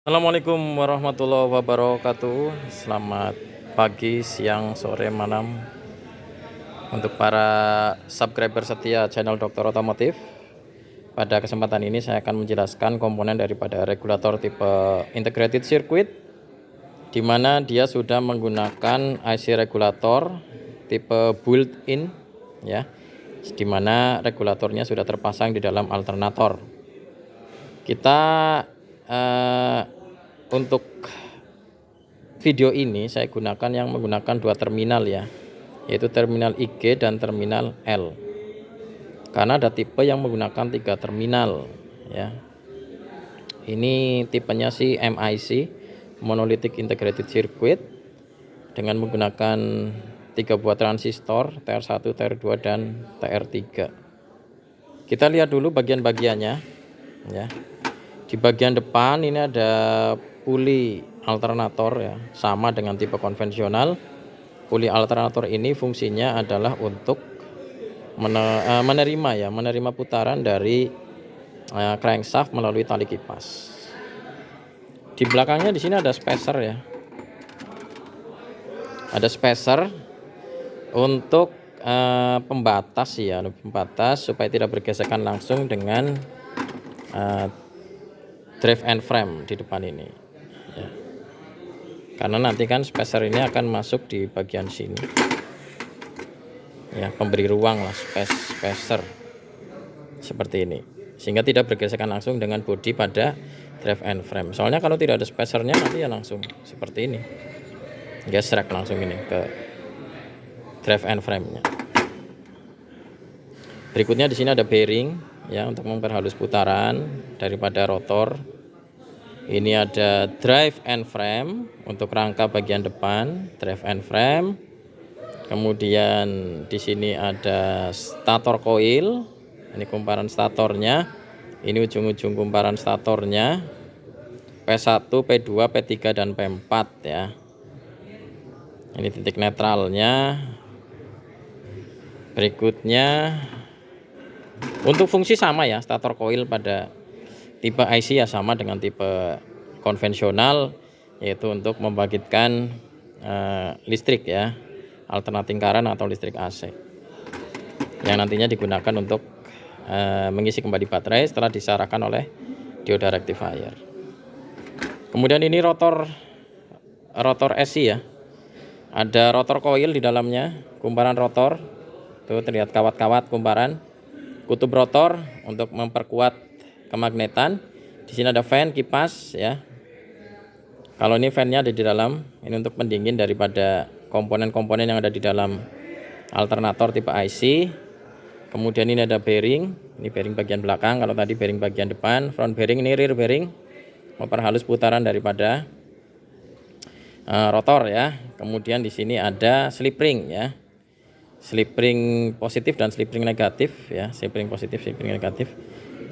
Assalamualaikum warahmatullahi wabarakatuh. Selamat pagi, siang, sore, malam untuk para subscriber setia channel Dokter Otomotif. Pada kesempatan ini saya akan menjelaskan komponen daripada regulator tipe integrated circuit, di mana dia sudah menggunakan IC regulator tipe built-in ya, di mana regulatornya sudah terpasang di dalam alternator. Kita untuk video ini saya gunakan yang menggunakan dua terminal ya, yaitu terminal IG dan terminal L, karena ada tipe yang menggunakan 3 terminal ya. Ini tipenya sih MIC, monolithic integrated circuit, dengan menggunakan 3 buah transistor TR1, TR2 dan TR3. Kita lihat dulu bagian-bagiannya ya. Di bagian depan ini ada puli alternator ya, sama dengan tipe konvensional. Puli alternator ini fungsinya adalah untuk menerima putaran dari crankshaft melalui tali kipas. Di belakangnya di sini ada spacer ya. Ada spacer untuk pembatas ya, pembatas supaya tidak bergesekan langsung dengan drive and frame di depan ini ya. Karena nanti kan spacer ini akan masuk di bagian sini ya, pemberi ruang lah, spacer seperti ini, sehingga tidak bergesekan langsung dengan bodi pada drive and frame. Soalnya kalau tidak ada spacernya nanti ya langsung seperti ini, gesrek langsung ini ke drive and frame-nya. Berikutnya di sini ada bearing ya, untuk memperhalus putaran daripada rotor. Ini ada drive and frame untuk rangka bagian depan, drive and frame. Kemudian di sini ada stator coil. Ini kumparan statornya. Ini ujung-ujung kumparan statornya. P1, P2, P3 dan P4 ya. Ini titik netralnya. Berikutnya untuk fungsi sama ya, stator coil pada tipe IC ya sama dengan tipe konvensional, yaitu untuk membangkitkan listrik ya, alternating current atau listrik AC, yang nantinya digunakan untuk mengisi kembali baterai setelah disarahkan oleh dioda rectifier. Kemudian ini rotor SC ya, ada rotor coil di dalamnya, kumparan rotor tuh terlihat kawat-kawat kumparan, kutub rotor untuk memperkuat kemagnetan. Di sini ada fan kipas ya. Kalau ini fan-nya ada di dalam, ini untuk pendingin daripada komponen-komponen yang ada di dalam alternator tipe IC. Kemudian ini ada bearing, ini bearing bagian belakang. Kalau tadi bearing bagian depan, front bearing, ini rear bearing, memperhalus putaran daripada rotor ya. Kemudian di sini ada slip ring ya, slip ring positif dan slip ring negatif ya, slip ring positif, slip ring negatif.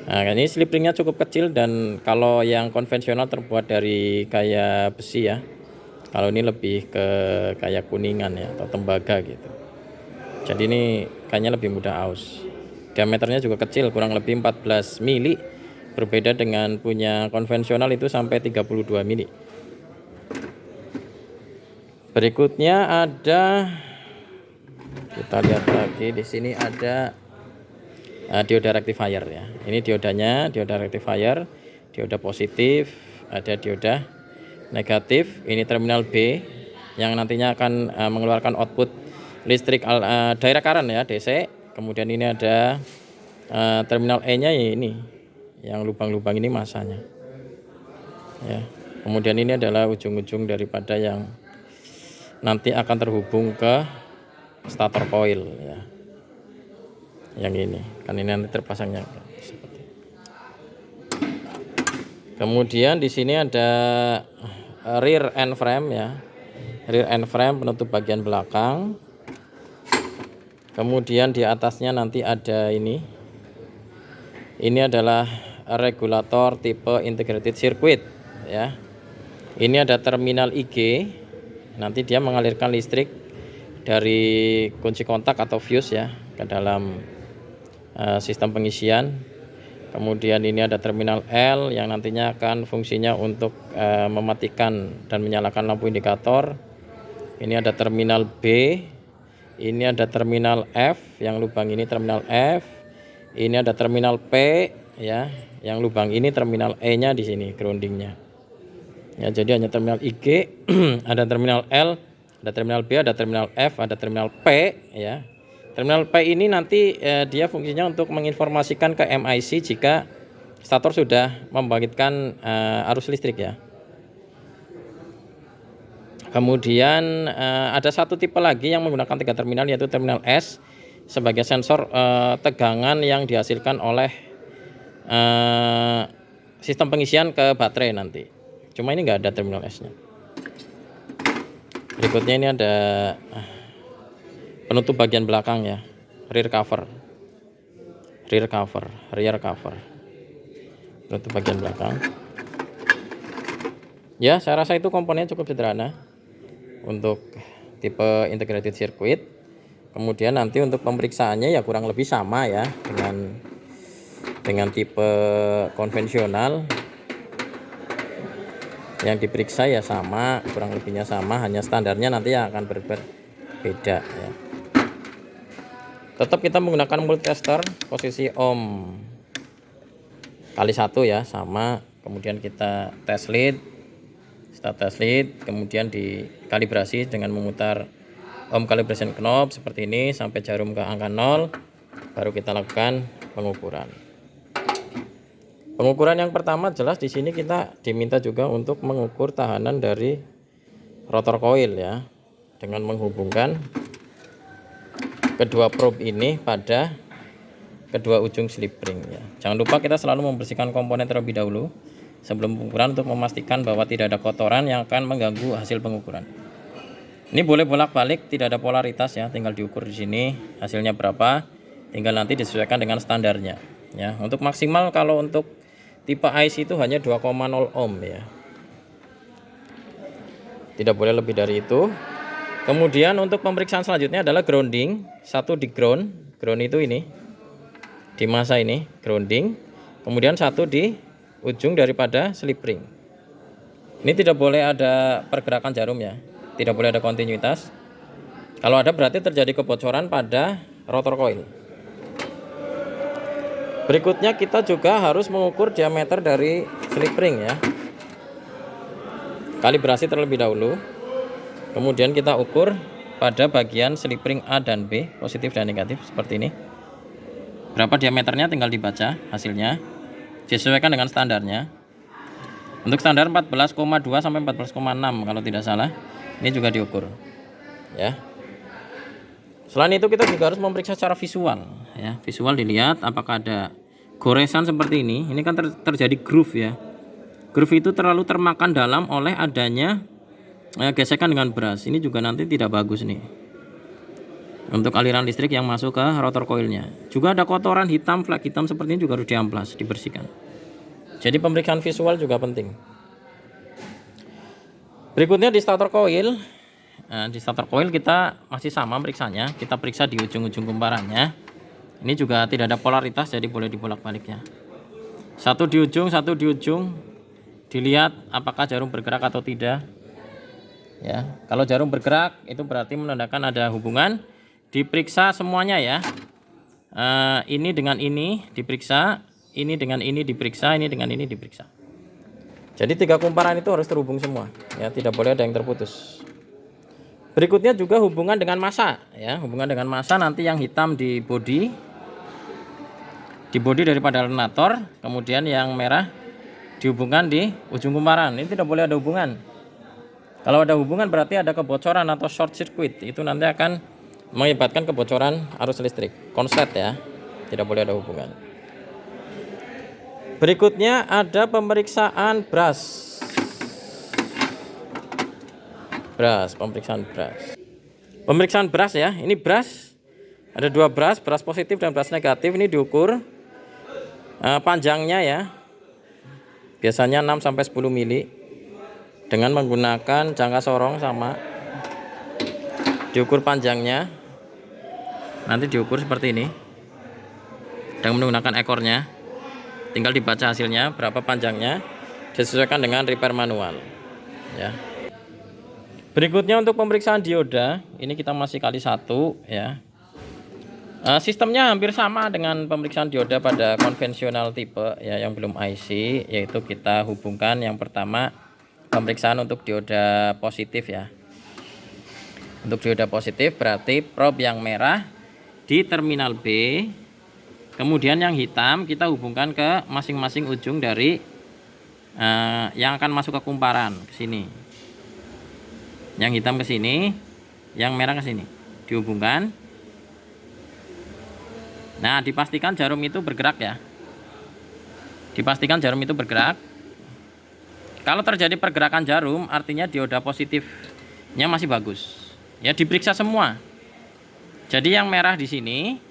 Nah, ini slip ringnya cukup kecil, dan kalau yang konvensional terbuat dari kayak besi ya. Kalau ini lebih ke kayak kuningan ya, atau tembaga gitu. Jadi ini kayaknya lebih mudah aus. Diameternya juga kecil, kurang lebih 14 mili. Berbeda dengan punya konvensional itu sampai 32 mili. Berikutnya ada, kita lihat lagi di sini ada dioda rectifier ya. Ini diodanya, dioda rectifier, dioda positif, ada dioda negatif. Ini terminal B yang nantinya akan mengeluarkan output listrik direct current ya, DC. Kemudian ini ada terminal E-nya ya, ini yang lubang-lubang ini masanya ya. Kemudian ini adalah ujung-ujung daripada yang nanti akan terhubung ke stator coil ya, yang ini kan, ini nanti terpasangnya seperti. Kemudian di sini ada rear end frame ya, rear end frame penutup bagian belakang. Kemudian di atasnya nanti ada ini adalah regulator tipe integrated circuit ya. Ini ada terminal IG, nanti dia mengalirkan listrik dari kunci kontak atau fuse ya ke dalam sistem pengisian. Kemudian ini ada terminal L yang nantinya akan fungsinya untuk mematikan dan menyalakan lampu indikator. Ini ada terminal B, ini ada terminal F, yang lubang ini terminal F. Ini ada terminal P ya, yang lubang ini terminal E-nya di sini groundingnya. Ya, jadi hanya terminal IG, ada terminal L, ada terminal B, ada terminal F, ada terminal P ya. Terminal P ini nanti dia fungsinya untuk menginformasikan ke MIC jika stator sudah membangkitkan arus listrik ya. Kemudian ada satu tipe lagi yang menggunakan 3 terminal, yaitu terminal S sebagai sensor tegangan yang dihasilkan oleh sistem pengisian ke baterai nanti. Cuma ini enggak ada terminal S-nya. Berikutnya ini ada penutup bagian belakang ya, rear cover, penutup bagian belakang. Ya, saya rasa itu komponennya cukup sederhana untuk tipe integrated circuit. Kemudian nanti untuk pemeriksaannya ya kurang lebih sama ya dengan tipe konvensional. Yang diperiksa ya sama, kurang lebihnya sama, hanya standarnya nanti akan berbeda ya. Tetap kita menggunakan multitester, posisi ohm kali 1 ya, sama. Kemudian kita tes lead, kemudian dikalibrasi dengan memutar ohm calibration knob seperti ini sampai jarum ke angka 0, baru kita lakukan pengukuran. Pengukuran yang pertama jelas di sini kita diminta juga untuk mengukur tahanan dari rotor coil ya, dengan menghubungkan kedua probe ini pada kedua ujung slip ring ya. Jangan lupa kita selalu membersihkan komponen terlebih dahulu sebelum pengukuran untuk memastikan bahwa tidak ada kotoran yang akan mengganggu hasil pengukuran. Ini boleh bolak-balik, tidak ada polaritas ya, tinggal diukur di sini hasilnya berapa, tinggal nanti disesuaikan dengan standarnya ya. Untuk maksimal kalau untuk tipe IC itu hanya 2,0 ohm ya. Tidak boleh lebih dari itu. Kemudian untuk pemeriksaan selanjutnya adalah grounding. Satu di ground itu ini di masa ini grounding. Kemudian satu di ujung daripada slip ring. Ini tidak boleh ada pergerakan jarum ya, tidak boleh ada kontinuitas. Kalau ada berarti terjadi kebocoran pada rotor coil. Berikutnya kita juga harus mengukur diameter dari slip ring ya. Kalibrasi terlebih dahulu. Kemudian kita ukur pada bagian slip ring A dan B, positif dan negatif seperti ini. Berapa diameternya tinggal dibaca hasilnya. Disesuaikan dengan standarnya. Untuk standar 14,2 sampai 14,6 kalau tidak salah. Ini juga diukur. Ya. Selain itu kita juga harus memeriksa secara visual ya. Visual dilihat apakah ada goresan seperti ini. Ini kan terjadi groove ya. Groove itu terlalu termakan dalam oleh adanya gesekan dengan brush. Ini juga nanti tidak bagus nih untuk aliran listrik yang masuk ke rotor coilnya. Juga ada kotoran hitam, flek hitam seperti ini juga harus diamplas, dibersihkan. Jadi pemeriksaan visual juga penting. Berikutnya di stator coil. Nah, di stator coil kita masih sama periksanya. Kita periksa di ujung-ujung kumparannya. Ini juga tidak ada polaritas, jadi boleh dibolak-balik ya. Satu di ujung, satu di ujung. Dilihat apakah jarum bergerak atau tidak. Ya, kalau jarum bergerak itu berarti menandakan ada hubungan. Diperiksa semuanya ya. Ini dengan ini diperiksa, ini dengan ini diperiksa, ini dengan ini diperiksa. Jadi 3 kumparan itu harus terhubung semua ya, tidak boleh ada yang terputus. Berikutnya juga hubungan dengan massa ya, hubungan dengan massa nanti yang hitam di bodi daripada alternator, kemudian yang merah dihubungkan di ujung kumparan. Ini tidak boleh ada hubungan. Kalau ada hubungan berarti ada kebocoran atau short circuit, itu nanti akan mengakibatkan kebocoran arus listrik, konslet ya, tidak boleh ada hubungan. Berikutnya ada pemeriksaan brush. Pemeriksaan brush. Pemeriksaan brush ya, ini brush. Ada 2 brush positif dan brush negatif. Ini diukur panjangnya ya. Biasanya 6 sampai 10 mili dengan menggunakan jangka sorong sama. Diukur panjangnya. Nanti diukur seperti ini. Dengan menggunakan ekornya. Tinggal dibaca hasilnya berapa panjangnya, disesuaikan dengan repair manual ya. Berikutnya untuk pemeriksaan dioda, ini kita masih kali 1 ya. Sistemnya hampir sama dengan pemeriksaan dioda pada konvensional tipe ya yang belum IC, yaitu kita hubungkan yang pertama pemeriksaan untuk dioda positif ya. Untuk dioda positif berarti probe yang merah di terminal B, kemudian yang hitam kita hubungkan ke masing-masing ujung dari yang akan masuk ke kumparan ke sini. Yang hitam ke sini, yang merah ke sini, dihubungkan. Nah, dipastikan jarum itu bergerak ya. Dipastikan jarum itu bergerak. Kalau terjadi pergerakan jarum, artinya dioda positifnya masih bagus. Ya, diperiksa semua. Jadi yang merah di sini,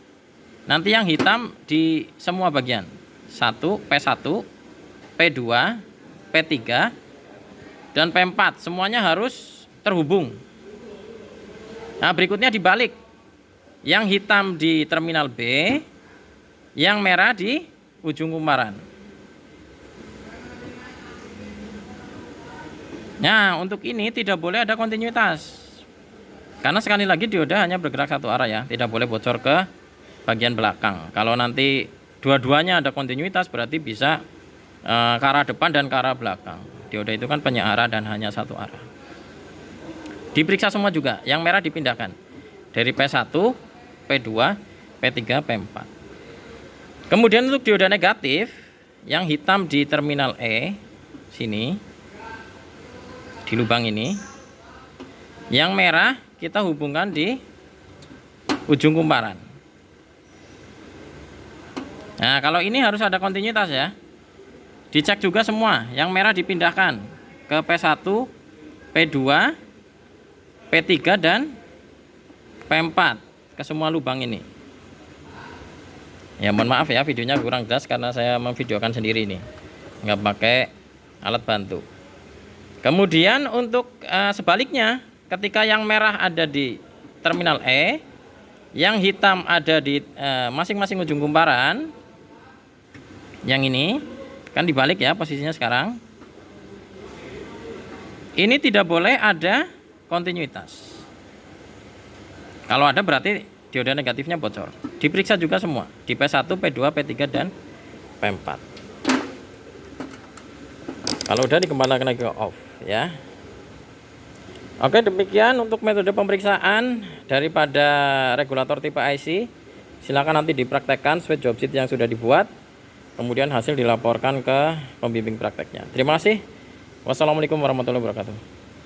nanti yang hitam di semua bagian. 1, P1, P2, P3, dan P4. Semuanya harus terhubung. Nah, berikutnya dibalik. Yang hitam di terminal B, yang merah di ujung kumparan. Nah, untuk ini tidak boleh ada kontinuitas. Karena sekali lagi dioda hanya bergerak satu arah ya, tidak boleh bocor ke bagian belakang. Kalau nanti dua-duanya ada kontinuitas berarti bisa ke arah depan dan ke arah belakang. Dioda itu kan penyearah dan hanya satu arah. Diperiksa semua juga, yang merah dipindahkan dari P1, P2, P3, P4. Kemudian untuk dioda negatif, yang hitam di terminal E sini, di lubang ini, yang merah kita hubungkan di ujung kumparan. Nah, kalau ini harus ada kontinuitas ya. Dicek juga semua, yang merah dipindahkan ke P1, P2, P3 dan P4 ke semua lubang ini. Ya, mohon maaf ya videonya kurang jelas karena saya memvideokan sendiri nih, nggak pakai alat bantu. Kemudian untuk sebaliknya, ketika yang merah ada di terminal E, yang hitam ada di masing-masing ujung kumparan, yang ini kan dibalik ya posisinya sekarang. Ini tidak boleh ada kontinuitas. Kalau ada berarti dioda negatifnya bocor. Diperiksa juga semua di P1, P2, P3 dan P4. Kalau udah dikembalikan lagi ke off ya. Oke, demikian untuk metode pemeriksaan daripada regulator tipe IC. Silakan nanti dipraktekkan sesuai job sheet yang sudah dibuat. Kemudian hasil dilaporkan ke pembimbing prakteknya. Terima kasih. Wassalamualaikum warahmatullahi wabarakatuh.